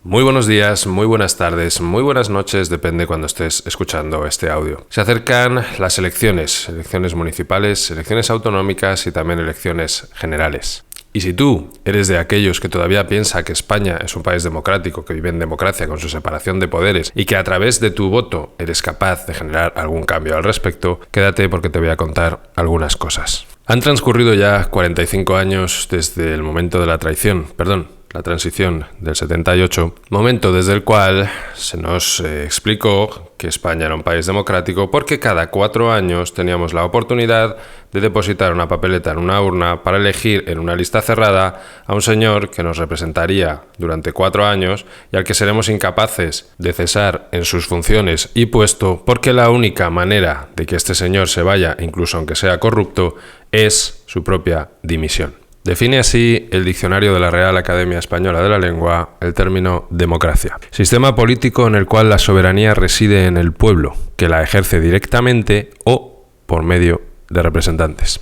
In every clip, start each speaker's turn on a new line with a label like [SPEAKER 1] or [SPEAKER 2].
[SPEAKER 1] Muy buenos días, muy buenas tardes, muy buenas noches, depende cuando estés escuchando este audio. Se acercan las elecciones municipales, elecciones autonómicas y también elecciones generales. Y si tú eres de aquellos que todavía piensa que España es un país democrático, que vive en democracia con su separación de poderes y que a través de tu voto eres capaz de generar algún cambio al respecto, quédate porque te voy a contar algunas cosas. Han transcurrido ya 45 años desde el momento de la transición del 78, momento desde el cual se nos explicó que España era un país democrático porque cada 4 años teníamos la oportunidad de depositar una papeleta en una urna para elegir en una lista cerrada a un señor que nos representaría durante 4 años y al que seremos incapaces de cesar en sus funciones y puesto porque la única manera de que este señor se vaya, incluso aunque sea corrupto, es su propia dimisión. Define así el diccionario de la Real Academia Española de la Lengua el término democracia. Sistema político en el cual la soberanía reside en el pueblo, que la ejerce directamente o por medio de representantes.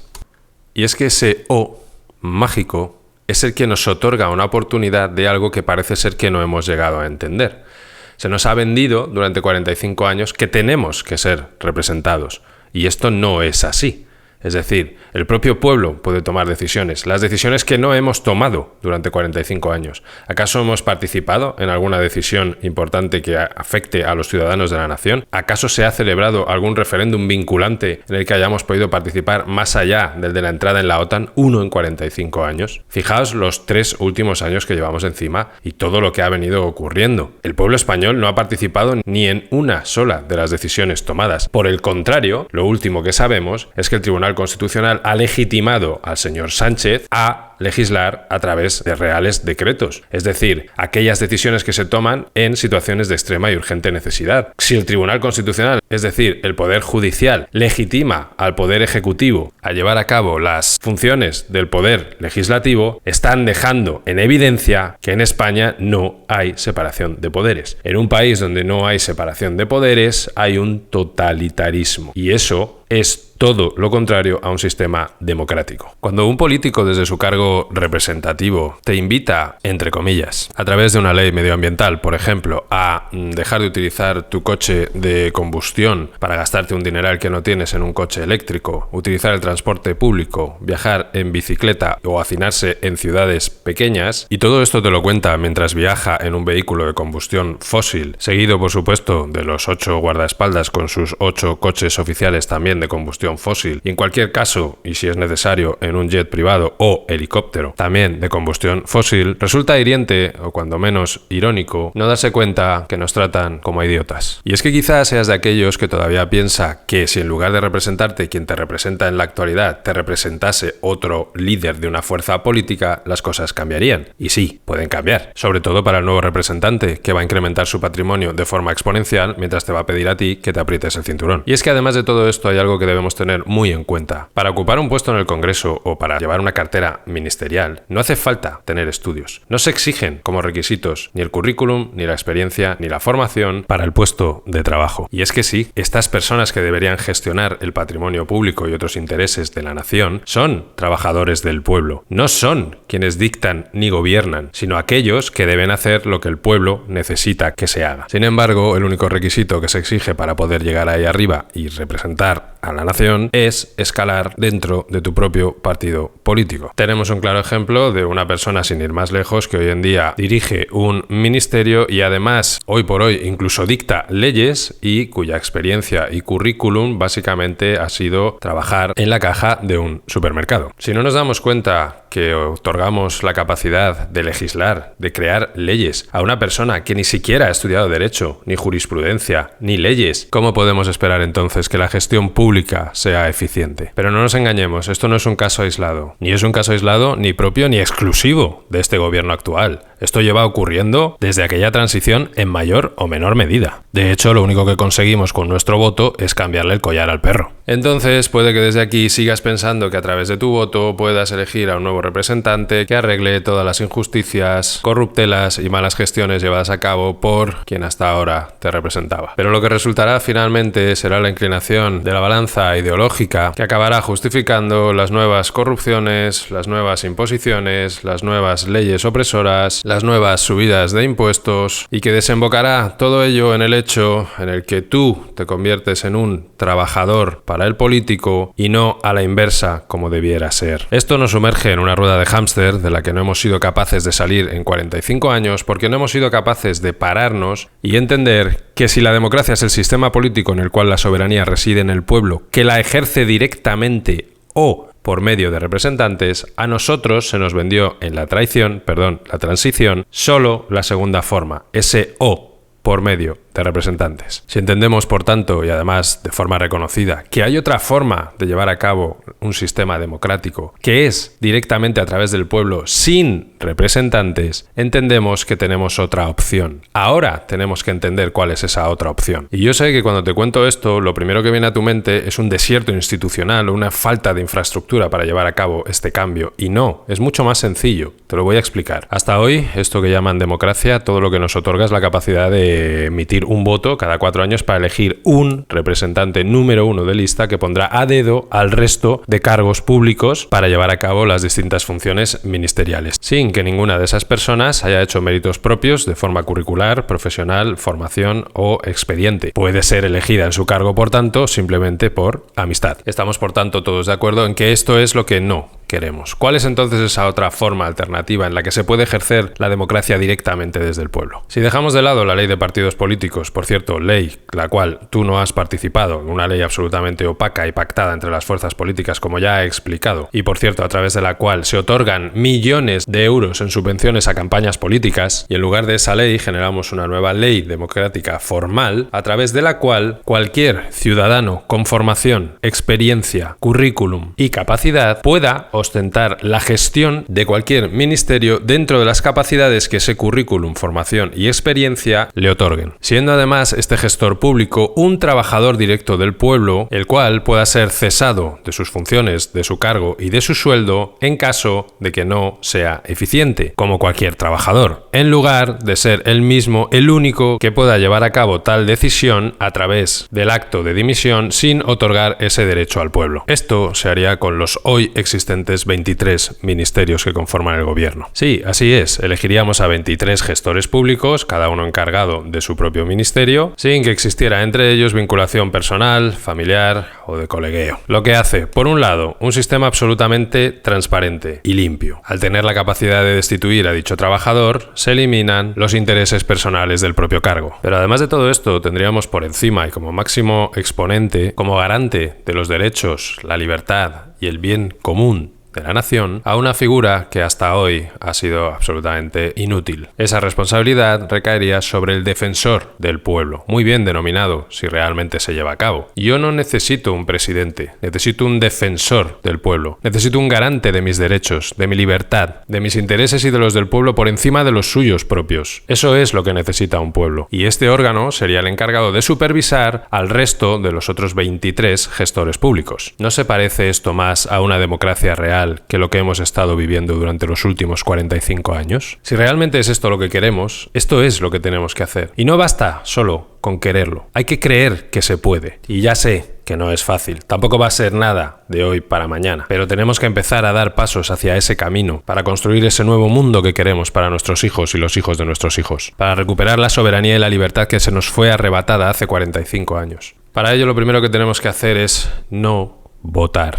[SPEAKER 1] Y es que ese o mágico es el que nos otorga una oportunidad de algo que parece ser que no hemos llegado a entender. Se nos ha vendido durante 45 años que tenemos que ser representados, y esto no es así. Es decir, el propio pueblo puede tomar decisiones, las decisiones que no hemos tomado durante 45 años. ¿Acaso hemos participado en alguna decisión importante que afecte a los ciudadanos de la nación? ¿Acaso se ha celebrado algún referéndum vinculante en el que hayamos podido participar más allá del de la entrada en la OTAN, uno en 45 años? Fijaos los 3 últimos años que llevamos encima y todo lo que ha venido ocurriendo. El pueblo español no ha participado ni en una sola de las decisiones tomadas. Por el contrario, lo último que sabemos es que el Tribunal Constitucional ha legitimado al señor Sánchez a legislar a través de reales decretos, es decir, aquellas decisiones que se toman en situaciones de extrema y urgente necesidad. Si el Tribunal Constitucional, es decir, el Poder Judicial, legitima al Poder Ejecutivo a llevar a cabo las funciones del Poder Legislativo, están dejando en evidencia que en España no hay separación de poderes. En un país donde no hay separación de poderes, hay un totalitarismo. Y eso es todo lo contrario a un sistema democrático. Cuando un político desde su cargo representativo te invita, entre comillas, a través de una ley medioambiental, por ejemplo, a dejar de utilizar tu coche de combustión para gastarte un dineral que no tienes en un coche eléctrico, utilizar el transporte público, viajar en bicicleta o hacinarse en ciudades pequeñas, y todo esto te lo cuenta mientras viaja en un vehículo de combustión fósil, seguido por supuesto de los 8 guardaespaldas con sus 8 coches oficiales también de combustión fósil, y en cualquier caso, y si es necesario, en un jet privado o helicóptero también de combustión fósil, resulta hiriente, o cuando menos irónico, no darse cuenta que nos tratan como idiotas. Y es que quizás seas de aquellos que todavía piensa que si en lugar de representarte quien te representa en la actualidad te representase otro líder de una fuerza política, las cosas cambiarían. Y sí, pueden cambiar, sobre todo para el nuevo representante, que va a incrementar su patrimonio de forma exponencial mientras te va a pedir a ti que te aprietes el cinturón. Y es que además de todo esto hay algo que debemos tener muy en cuenta. Para ocupar un puesto en el Congreso o para llevar una cartera ministerial, no hace falta tener estudios. No se exigen como requisitos ni el currículum, ni la experiencia, ni la formación para el puesto de trabajo. Y es que sí, estas personas que deberían gestionar el patrimonio público y otros intereses de la nación son trabajadores del pueblo. No son quienes dictan ni gobiernan, sino aquellos que deben hacer lo que el pueblo necesita que se haga. Sin embargo, el único requisito que se exige para poder llegar ahí arriba y representar a la nación es escalar dentro de tu propio partido político. Tenemos un claro ejemplo de una persona, sin ir más lejos, que hoy en día dirige un ministerio y además hoy por hoy incluso dicta leyes y cuya experiencia y currículum básicamente ha sido trabajar en la caja de un supermercado. Si no nos damos cuenta que otorgamos la capacidad de legislar, de crear leyes a una persona que ni siquiera ha estudiado derecho, ni jurisprudencia, ni leyes, ¿cómo podemos esperar entonces que la gestión pública sea eficiente? Pero no nos engañemos, esto no es un caso aislado. Ni es un caso aislado ni propio ni exclusivo de este gobierno actual. Esto lleva ocurriendo desde aquella transición en mayor o menor medida. De hecho, lo único que conseguimos con nuestro voto es cambiarle el collar al perro. Entonces, puede que desde aquí sigas pensando que a través de tu voto puedas elegir a un nuevo representante que arregle todas las injusticias, corruptelas y malas gestiones llevadas a cabo por quien hasta ahora te representaba. Pero lo que resultará finalmente será la inclinación de la balanza ideológica que acabará justificando las nuevas corrupciones, las nuevas imposiciones, las nuevas leyes opresoras, las nuevas subidas de impuestos y que desembocará todo ello en el hecho en el que tú te conviertes en un trabajador para el político y no a la inversa como debiera ser. Esto nos sumerge en una rueda de hámster de la que no hemos sido capaces de salir en 45 años porque no hemos sido capaces de pararnos y entender que si la democracia es el sistema político en el cual la soberanía reside en el pueblo, que la ejerce directamente o por medio de representantes, a nosotros se nos vendió en la transición, solo la segunda forma, ese o por medio de representantes. Si entendemos, por tanto, y además de forma reconocida, que hay otra forma de llevar a cabo un sistema democrático, que es directamente a través del pueblo sin representantes, entendemos que tenemos otra opción. Ahora tenemos que entender cuál es esa otra opción. Y yo sé que cuando te cuento esto, lo primero que viene a tu mente es un desierto institucional o una falta de infraestructura para llevar a cabo este cambio. Y no, es mucho más sencillo. Te lo voy a explicar. Hasta hoy, esto que llaman democracia, todo lo que nos otorga es la capacidad de emitir un voto cada 4 años para elegir un representante número 1 de lista que pondrá a dedo al resto de cargos públicos para llevar a cabo las distintas funciones ministeriales, sin que ninguna de esas personas haya hecho méritos propios de forma curricular, profesional, formación o expediente. Puede ser elegida en su cargo, por tanto, simplemente por amistad. Estamos, por tanto, todos de acuerdo en que esto es lo que no queremos. ¿Cuál es entonces esa otra forma alternativa en la que se puede ejercer la democracia directamente desde el pueblo? Si dejamos de lado la ley de partidos políticos, por cierto, ley la cual tú no has participado, una ley absolutamente opaca y pactada entre las fuerzas políticas, como ya he explicado, y por cierto, a través de la cual se otorgan millones de euros en subvenciones a campañas políticas, y en lugar de esa ley generamos una nueva ley democrática formal, a través de la cual cualquier ciudadano con formación, experiencia, currículum y capacidad pueda ostentar la gestión de cualquier ministerio dentro de las capacidades que ese currículum, formación y experiencia le otorguen, siendo además este gestor público un trabajador directo del pueblo, el cual pueda ser cesado de sus funciones, de su cargo y de su sueldo en caso de que no sea eficiente, como cualquier trabajador, en lugar de ser él mismo el único que pueda llevar a cabo tal decisión a través del acto de dimisión sin otorgar ese derecho al pueblo. Esto se haría con los hoy existentes 23 ministerios que conforman el gobierno. Sí, así es, elegiríamos a 23 gestores públicos, cada uno encargado de su propio ministerio, sin que existiera entre ellos vinculación personal, familiar o de colegueo. Lo que hace, por un lado, un sistema absolutamente transparente y limpio. Al tener la capacidad de destituir a dicho trabajador, se eliminan los intereses personales del propio cargo. Pero además de todo esto, tendríamos por encima y como máximo exponente, como garante de los derechos, la libertad y el bien común de la nación, a una figura que hasta hoy ha sido absolutamente inútil. Esa responsabilidad recaería sobre el defensor del pueblo, muy bien denominado si realmente se lleva a cabo. Yo no necesito un presidente, necesito un defensor del pueblo, necesito un garante de mis derechos, de mi libertad, de mis intereses y de los del pueblo por encima de los suyos propios. Eso es lo que necesita un pueblo, y este órgano sería el encargado de supervisar al resto de los otros 23 gestores públicos. ¿No se parece esto más a una democracia real que lo que hemos estado viviendo durante los últimos 45 años? Si realmente es esto lo que queremos, esto es lo que tenemos que hacer. Y no basta solo con quererlo. Hay que creer que se puede. Y ya sé que no es fácil. Tampoco va a ser nada de hoy para mañana. Pero tenemos que empezar a dar pasos hacia ese camino para construir ese nuevo mundo que queremos para nuestros hijos y los hijos de nuestros hijos. Para recuperar la soberanía y la libertad que se nos fue arrebatada hace 45 años. Para ello lo primero que tenemos que hacer es no votar.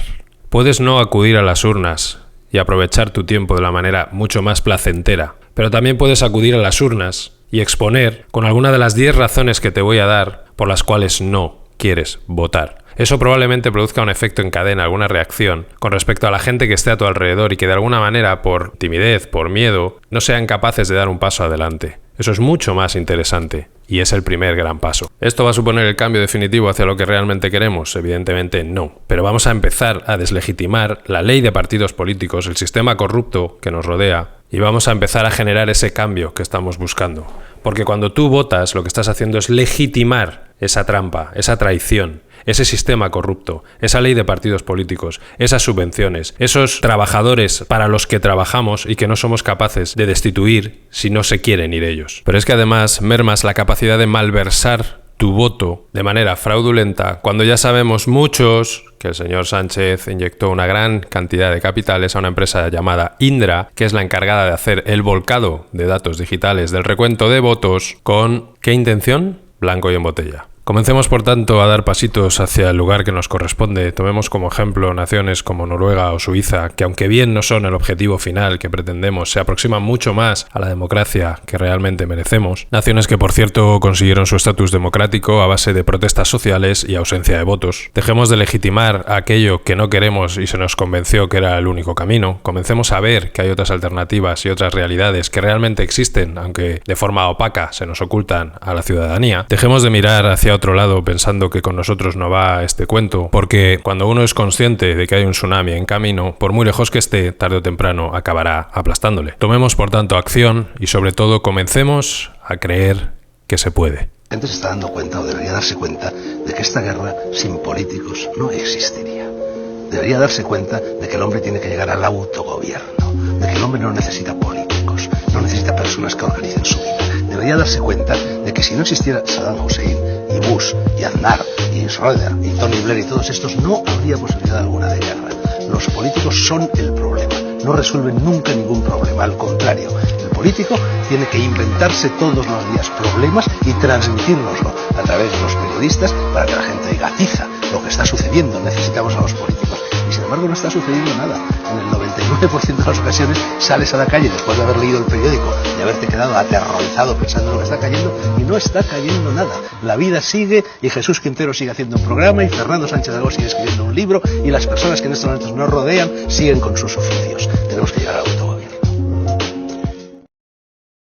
[SPEAKER 1] Puedes no acudir a las urnas y aprovechar tu tiempo de la manera mucho más placentera, pero también puedes acudir a las urnas y exponer con alguna de las 10 razones que te voy a dar por las cuales no quieres votar. Eso probablemente produzca un efecto en cadena, alguna reacción con respecto a la gente que esté a tu alrededor y que de alguna manera, por timidez, por miedo, no sean capaces de dar un paso adelante. Eso es mucho más interesante y es el primer gran paso. ¿Esto va a suponer el cambio definitivo hacia lo que realmente queremos? Evidentemente no. Pero vamos a empezar a deslegitimar la ley de partidos políticos, el sistema corrupto que nos rodea, y vamos a empezar a generar ese cambio que estamos buscando. Porque cuando tú votas, lo que estás haciendo es legitimar esa trampa, esa traición, ese sistema corrupto, esa ley de partidos políticos, esas subvenciones, esos trabajadores para los que trabajamos y que no somos capaces de destituir si no se quieren ir ellos. Pero es que además mermas la capacidad de malversar tu voto de manera fraudulenta cuando ya sabemos muchos que el señor Sánchez inyectó una gran cantidad de capitales a una empresa llamada Indra, que es la encargada de hacer el volcado de datos digitales del recuento de votos. ¿Con qué intención? Blanco y en botella. Comencemos, por tanto, a dar pasitos hacia el lugar que nos corresponde. Tomemos como ejemplo naciones como Noruega o Suiza, que aunque bien no son el objetivo final que pretendemos, se aproximan mucho más a la democracia que realmente merecemos. Naciones que, por cierto, consiguieron su estatus democrático a base de protestas sociales y ausencia de votos. Dejemos de legitimar aquello que no queremos y se nos convenció que era el único camino. Comencemos a ver que hay otras alternativas y otras realidades que realmente existen, aunque de forma opaca se nos ocultan a la ciudadanía. Dejemos de mirar hacia otro lado pensando que con nosotros no va este cuento, porque cuando uno es consciente de que hay un tsunami en camino, por muy lejos que esté, tarde o temprano acabará aplastándole. Tomemos, por tanto, acción y, sobre todo, comencemos a creer que se puede.
[SPEAKER 2] La gente se está dando cuenta, o debería darse cuenta, de que esta guerra sin políticos no existiría. Debería darse cuenta de que el hombre tiene que llegar al autogobierno, de que el hombre no necesita políticos, no necesita personas que organicen su vida. Debería darse cuenta de que si no existiera Saddam Hussein y Bush y Aznar y Schroeder y Tony Blair y todos estos, no habría posibilidad alguna de guerra. Los políticos son el problema, no resuelven nunca ningún problema, al contrario. El político tiene que inventarse todos los días problemas y transmitírnoslo a través de los periodistas para que la gente diga: tiza, lo que está sucediendo, necesitamos a los políticos. Y sin embargo no está sucediendo nada. En el 99% de las ocasiones sales a la calle después de haber leído el periódico y haberte quedado aterrorizado pensando en lo que está cayendo, y no está cayendo nada. La vida sigue y Jesús Quintero sigue haciendo un programa y Fernando Sánchez Dragó sigue escribiendo un libro y las personas que en estos momentos nos rodean siguen con sus oficios. Tenemos que llegar al autogobierno.